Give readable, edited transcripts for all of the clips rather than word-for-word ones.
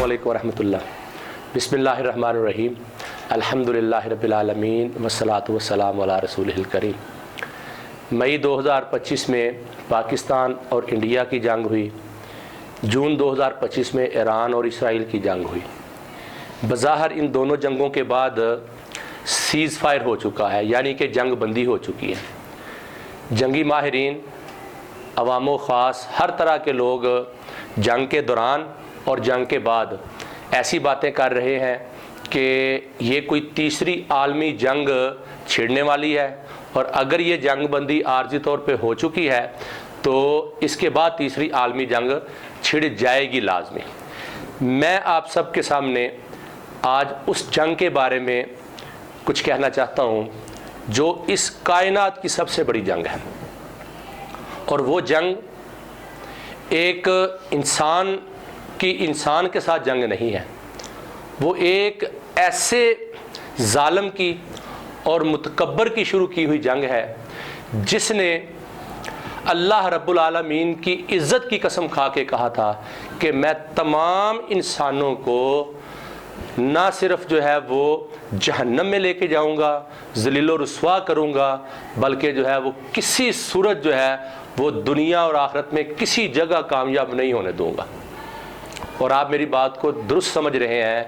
علیکم ورحمۃ اللہ۔ بسم اللہ الرحمن الرحیم، الحمدللہ رب العالمین والصلاۃ والسلام علی رسولہ الکریم۔ مئی 2025 میں پاکستان اور انڈیا کی جنگ ہوئی، جون 2025 میں ایران اور اسرائیل کی جنگ ہوئی۔ بظاہر ان دونوں جنگوں کے بعد سیز فائر ہو چکا ہے، یعنی کہ جنگ بندی ہو چکی ہے۔ جنگی ماہرین، عوام و خاص، ہر طرح کے لوگ جنگ کے دوران اور جنگ کے بعد ایسی باتیں کر رہے ہیں کہ یہ کوئی تیسری عالمی جنگ چھڑنے والی ہے، اور اگر یہ جنگ بندی عارضی طور پہ ہو چکی ہے تو اس کے بعد تیسری عالمی جنگ چھڑ جائے گی لازمی۔ میں آپ سب کے سامنے آج اس جنگ کے بارے میں کچھ کہنا چاہتا ہوں جو اس کائنات کی سب سے بڑی جنگ ہے، اور وہ جنگ ایک انسان کے ساتھ جنگ نہیں ہے، وہ ایک ایسے ظالم کی اور متکبر کی شروع کی ہوئی جنگ ہے جس نے اللہ رب العالمین کی عزت کی قسم کھا کے کہا تھا کہ میں تمام انسانوں کو نہ صرف جو ہے وہ جہنم میں لے کے جاؤں گا، ذلیل و رسوا کروں گا، بلکہ جو ہے وہ کسی صورت جو ہے وہ دنیا اور آخرت میں کسی جگہ کامیاب نہیں ہونے دوں گا۔ اور آپ میری بات کو درست سمجھ رہے ہیں،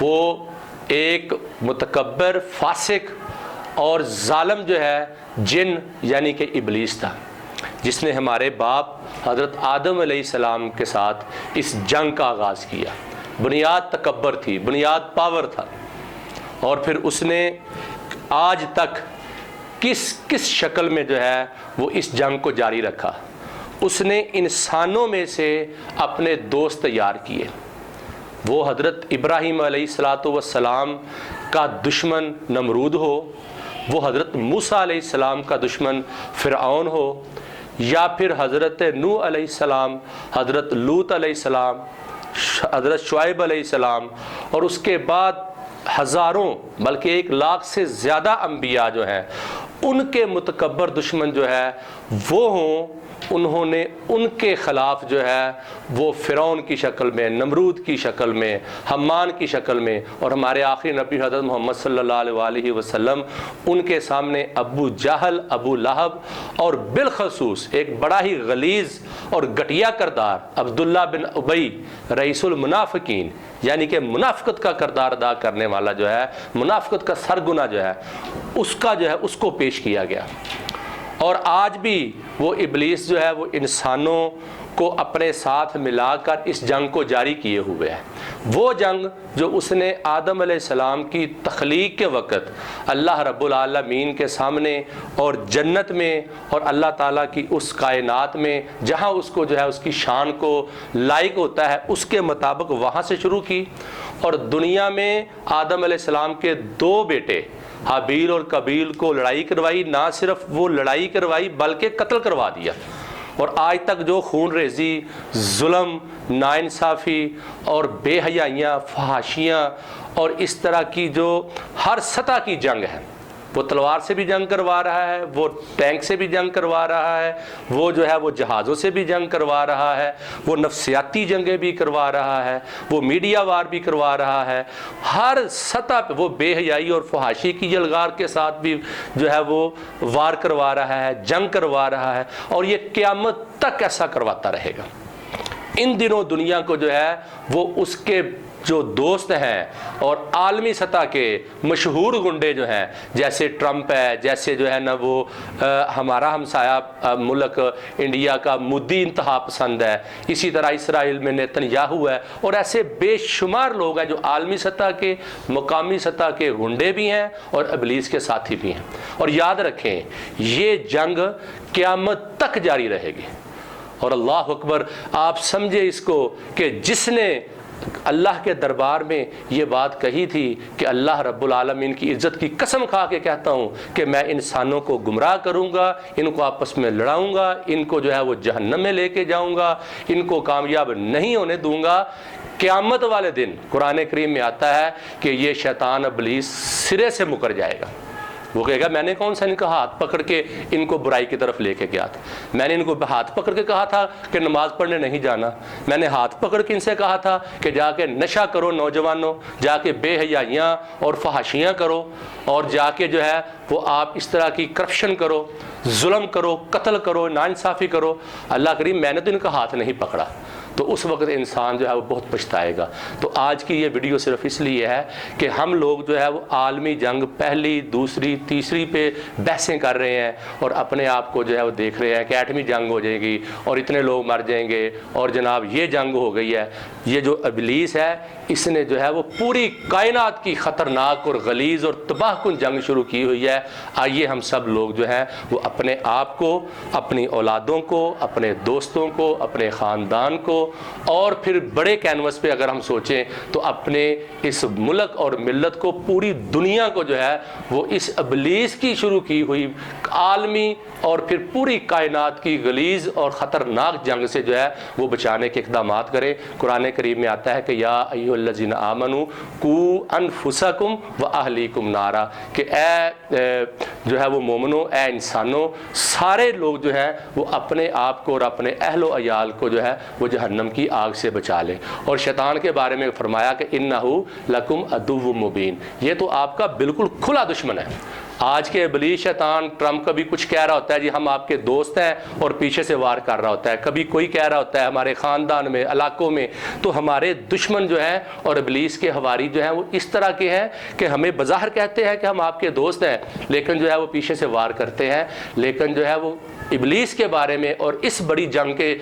وہ ایک متکبر، فاسق اور ظالم جو ہے جن یعنی کہ ابلیس تھا، جس نے ہمارے باپ حضرت آدم علیہ السلام کے ساتھ اس جنگ کا آغاز کیا۔ بنیاد تکبر تھی، بنیاد پاور تھا، اور پھر اس نے آج تک کس شکل میں جو ہے وہ اس جنگ کو جاری رکھا۔ اس نے انسانوں میں سے اپنے دوست تیار کیے، وہ حضرت ابراہیم علیہ السلام کا دشمن نمرود ہو، وہ حضرت موسیٰ علیہ السلام کا دشمن فرعون ہو، یا پھر حضرت نوح علیہ السلام، حضرت لوط علیہ السلام، حضرت شعیب علیہ السلام، اور اس کے بعد ہزاروں بلکہ 1,00,000 سے زیادہ انبیاء جو ہیں، ان کے متکبر دشمن جو ہے وہ ہوں، انہوں نے ان کے خلاف جو ہے وہ فرعون کی شکل میں، نمرود کی شکل میں، حمان کی شکل میں، اور ہمارے آخری نبی حضرت محمد صلی اللہ علیہ وسلم ان کے سامنے ابو جہل، ابو لہب، اور بالخصوص ایک بڑا ہی غلیظ اور گھٹیا کردار عبداللہ بن ابی، رئیس المنافقین، یعنی کہ منافقت کا کردار ادا کرنے والا جو ہے، منافقت کا سرگنا جو ہے، اس کو پیش کیا گیا۔ اور آج بھی وہ ابلیس جو ہے وہ انسانوں کو اپنے ساتھ ملا کر اس جنگ کو جاری کیے ہوئے ہے۔ وہ جنگ جو اس نے آدم علیہ السلام کی تخلیق کے وقت اللہ رب العالمین کے سامنے اور جنت میں اور اللہ تعالیٰ کی اس کائنات میں جہاں اس کو جو ہے اس کی شان کو لائق ہوتا ہے اس کے مطابق وہاں سے شروع کی، اور دنیا میں آدم علیہ السلام کے 2 بیٹے حابیل اور قابیل کو لڑائی کروائی، نہ صرف وہ لڑائی کروائی بلکہ قتل کروا دیا، اور آج تک جو خون ریزی، ظلم، ناانصافی اور بے حیائیاں، فحاشیاں اور اس طرح کی جو ہر سطح کی جنگ ہے، وہ تلوار سے بھی جنگ کروا رہا ہے، وہ ٹینک سے بھی جنگ کروا رہا ہے، وہ جو ہے وہ جہازوں سے بھی جنگ کروا رہا ہے، وہ نفسیاتی جنگیں بھی کروا رہا ہے، وہ میڈیا وار بھی کروا رہا ہے، ہر سطح پہ وہ بے حیائی اور فحاشی کی یلغار کے ساتھ بھی جو ہے وہ وار کروا رہا ہے، جنگ کروا رہا ہے، اور یہ قیامت تک ایسا کرواتا رہے گا۔ ان دنوں دنیا کو جو ہے وہ اس کے جو دوست ہیں اور عالمی سطح کے مشہور گنڈے جو ہیں، جیسے ٹرمپ ہے، جیسے جو ہے نا وہ ہمارا ہمسایہ ملک انڈیا کا مودی انتہا پسند ہے، اسی طرح اسرائیل میں نیتن یاہو ہے، اور ایسے بے شمار لوگ ہیں جو عالمی سطح کے، مقامی سطح کے گنڈے بھی ہیں اور ابلیس کے ساتھی بھی ہیں۔ اور یاد رکھیں یہ جنگ قیامت تک جاری رہے گی۔ اور اللہ اکبر، آپ سمجھے اس کو کہ جس نے اللہ کے دربار میں یہ بات کہی تھی کہ اللہ رب العالمین کی عزت کی قسم کھا کے کہتا ہوں کہ میں انسانوں کو گمراہ کروں گا، ان کو آپس میں لڑاؤں گا، ان کو جو ہے وہ جہنم میں لے کے جاؤں گا، ان کو کامیاب نہیں ہونے دوں گا۔ قیامت والے دن قرآن کریم میں آتا ہے کہ یہ شیطان ابلیس سرے سے مکر جائے گا، وہ کہے گا میں نے کون سا ان کا ہاتھ پکڑ کے ان کو برائی کی طرف لے کے گیا تھا؟ میں نے ان کو ہاتھ پکڑ کے کہا تھا کہ نماز پڑھنے نہیں جانا؟ میں نے ہاتھ پکڑ کے ان سے کہا تھا کہ جا کے نشہ کرو نوجوانوں، جا کے بے حیائیاں اور فحاشیاں کرو، اور جا کے جو ہے وہ آپ اس طرح کی کرپشن کرو، ظلم کرو، قتل کرو، ناانصافی کرو؟ اللہ کریم میں نے تو ان کا ہاتھ نہیں پکڑا۔ تو اس وقت انسان جو ہے وہ بہت پچھتائے گا۔ تو آج کی یہ ویڈیو صرف اس لیے ہے کہ ہم لوگ جو ہے وہ عالمی جنگ پہلی، دوسری، تیسری پہ بحثیں کر رہے ہیں، اور اپنے آپ کو جو ہے وہ دیکھ رہے ہیں کہ ایٹمی جنگ ہو جائے گی اور اتنے لوگ مر جائیں گے، اور جناب یہ جنگ ہو گئی ہے۔ یہ جو ابلیس ہے اس نے جو ہے وہ پوری کائنات کی خطرناک اور غلیظ اور تباہ کن جنگ شروع کی ہوئی ہے۔ آئیے ہم سب لوگ جو ہیں وہ اپنے آپ کو، اپنی اولادوں کو، اپنے دوستوں کو، اپنے خاندان کو، اور پھر بڑے کینوس پہ اگر ہم سوچیں تو اپنے اس ملک اور ملت کو، پوری دنیا کو جو ہے وہ اس ابلیس کی شروع کی ہوئی عالمی اور پھر پوری کائنات کی غلیظ اور خطرناک جنگ سے جو ہے وہ بچانے کے اقدامات کریں۔ قرآن کریم میں آتا ہے کہ یا ایھا الذین آمنوا قوا انفسکم واہلیکم نارا، کہ اے جو ہے وہ مومنو، اے انسانوں، سارے لوگ جو ہیں وہ اپنے آپ کو اور اپنے اہل و عیال کو جو ہے وہ جہنم کی آگ سے بچا لیں۔ اور شیطان کے بارے میں فرمایا کہ انہ لکم عدو مبین، یہ تو آپ کا بالکل کھلا دشمن ہے۔ آج کے ابلیس شیطان ٹرمپ کبھی کچھ کہہ رہا ہوتا ہے جی ہم آپ کے دوست ہیں، اور پیچھے سے وار کر رہا ہوتا ہے، کبھی کوئی کہہ رہا ہوتا ہے ہمارے خاندان میں، علاقوں میں، تو ہمارے دشمن جو ہیں اور ابلیس کے حواری جو ہیں وہ اس طرح کے ہیں کہ ہمیں بظاہر کہتے ہیں کہ ہم آپ کے دوست ہیں، لیکن جو ہے وہ پیچھے سے وار کرتے ہیں۔ لیکن جو ہے وہ ابلیس کے بارے میں اور اس بڑی جنگ کے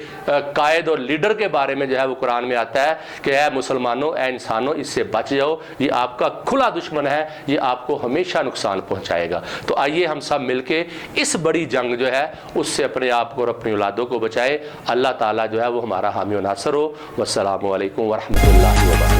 قائد اور لیڈر کے بارے میں جو ہے وہ قرآن میں آتا ہے کہ اے مسلمانوں، اے انسانوں، اس سے بچ جاؤ، یہ آپ کا کھلا دشمن ہے، یہ آپ کو ہمیشہ نقصان پہنچائے گا۔ تو آئیے ہم سب مل کے اس بڑی جنگ جو ہے اس سے اپنے آپ کو اور اپنی اولادوں کو بچائے۔ اللہ تعالیٰ جو ہے وہ ہمارا حامی و ناصر ہو۔ والسلام علیکم ورحمۃ اللہ وبرکاتہ۔